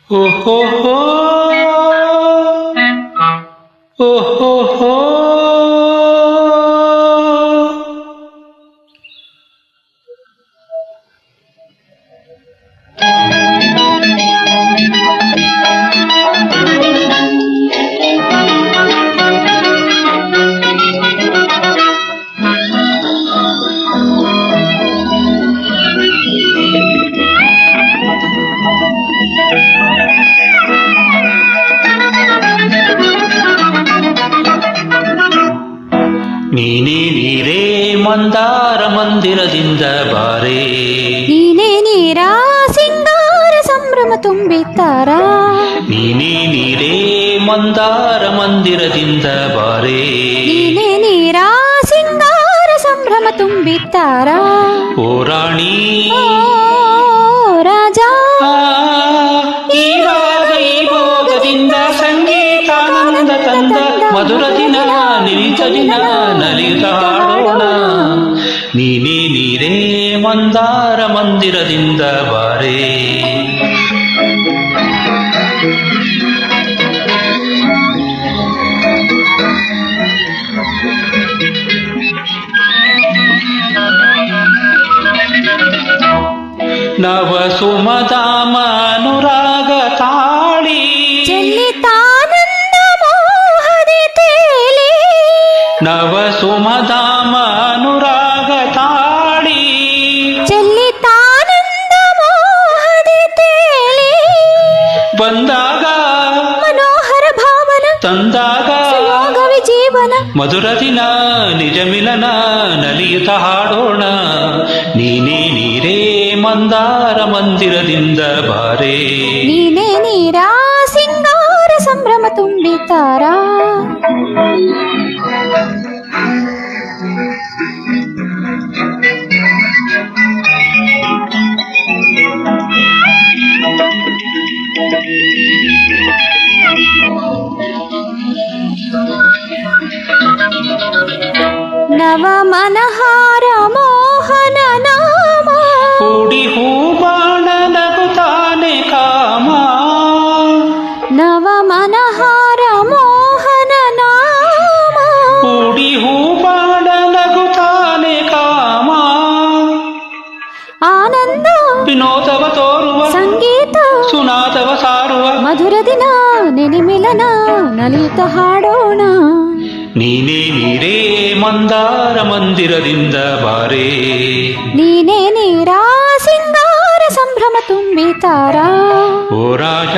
ಓಹೋ ಓಹೋ ನೀನೇ ನೀರೇ ಮಂದಾರ ಮಂದಿರದಿಂದ ಬಾರೇ, ನೀನೇ ನೀರ ಸಿಂಗಾರ ಸಂಭ್ರಮ ತುಂಬಿತ್ತಾರ, ನೀನೇ ನೀರೇ ಮಂದಾರ ಮಂದಿರದಿಂದ ಬಾರೇ, ನೀನೇ ನೀರ ಸಿಂಗಾರ ಸಂಭ್ರಮ ತುಂಬಿತ್ತಾರ. ಓ ರಾಣಿ ಓ ರಾಜ ಈ ರಾಗ ಈ ಭೋಗದಿಂದ ಸಂಗೀತಾನಂದ ತಂದ ಮಧುರ ದಿನ ನಿಲಿತ ದಿನ ನಲಿಯುತ್ತ ಹಾಡೋಣ. ನೀನೇ ನೀರೇ ಮಂದಾರ ಮಂದಿರದಿಂದ ಬಾರೇ. ನವ ಸುಮಧಾಮ ಅನುರಾಗ ತಾಳಿ ಚೆಲ್ಲಿತಾನಂದ ಮೋಹದಿ ತೇಲಿ, ನವ ಸುಮಧಾಮ ಅನುರಾಗ ತಾಳಿ ಚೆಲ್ಲಿತಾನಂದ ಮೋಹದಿ ತೇಲಿ, ಬಂದಾಗ ಮನೋಹರ ಭಾವನ ತಂದಾಗ ಸುಯೋಗವಿ ಜೀವನ, ಮಧುರ ದಿನ ನಿಜ ಮಿಲನ ನಲಿಯುತ್ತ ಹಾಡೋಣ. ನೀನೇ ನೀರೇ ಮಂದಾರ ಮಂದಿರದಿಂದ ಬಾರೇ, ನೀನೇ ನೀರ ಸಿಂಗಾರ ಸಂಭ್ರಮ ತುಂಬಿತಾರ. ನವ ಮನಹಾರ ಮೋಹನ ನಾಮ, ಹೂಡಿ ಹೂಬಾಣ ನಗುತ್ತಾನೆ ಕಾಮ, ನವ ಮನಹಾರ ಮೋಹನ ನಾಮ, ಹೂಡಿ ಹೂಬಾಣ ನಗುತ್ತಾನೆ ಕಾಮ, ಆನಂದ ವಿನೋದವ ತೋರುವ ಸಂಗೀತ ಸುನಾದವ ಸಾರುವ ಮಧುರ ದಿನ ನೆನಿಮಿಲನ ನಲಿಯುತ್ತ ಹಾಡೋಣ. ನೀನೇ ನೀರೇ ಮಂದಾರ ಮಂದಿರದಿಂದ ಬಾರೇ, ನೀನೇ ನೀರ ಸಿಂಗಾರ ಸಂಭ್ರಮ ತುಂಬಿತಾರ. ಓ ರಾಜ